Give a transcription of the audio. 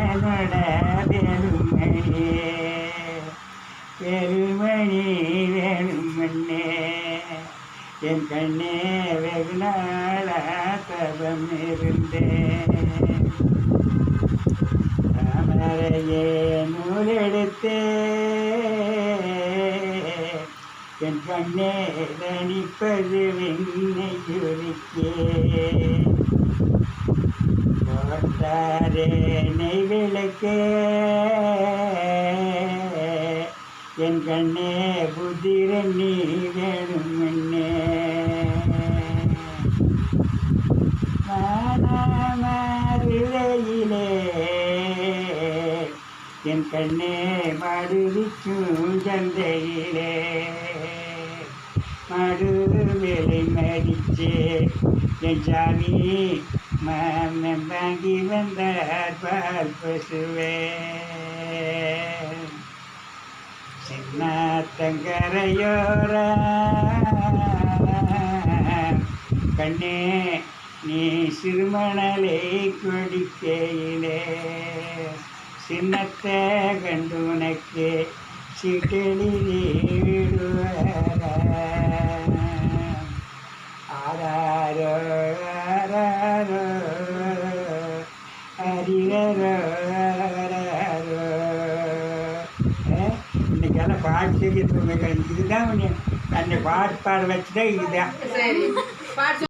என்னோட வேலுமணி வேலுமணி வேலுமண்ணே என் கண்ணே வெகு நாளா தபம் இருந்தேன் தாமரையே நூலெடுத்தே என் கண்ணே தனிப்பது விண்ணை குறிக்கே போட்டாரே நெய் விளக்கே என் கண்ணே புத்திரன் நீ வேணுமண்ணே மானாமருளையிலே என் கண்ணே மடுவிக்கும் சந்தையிலே மடு வேலை மடிச்சே என் சாமி மாமன் வாங்கி வந்தார் பால் பசுவே சின்னாத்தங்கரையோர கண்ணே நீ சிறுமணலை கொடிக்கையிலே சின்னத்தை கண்டு உனக்கு சிட்டெழுதி விடுவார ஆராரோ ஆராரோ ஹரிரோ ஆராரோ. இன்னைக்கெல்லாம் பாட்டு தெரியுது, இதுதான் அந்த பாட்டு பாட வச்சுதான் இதுதான்.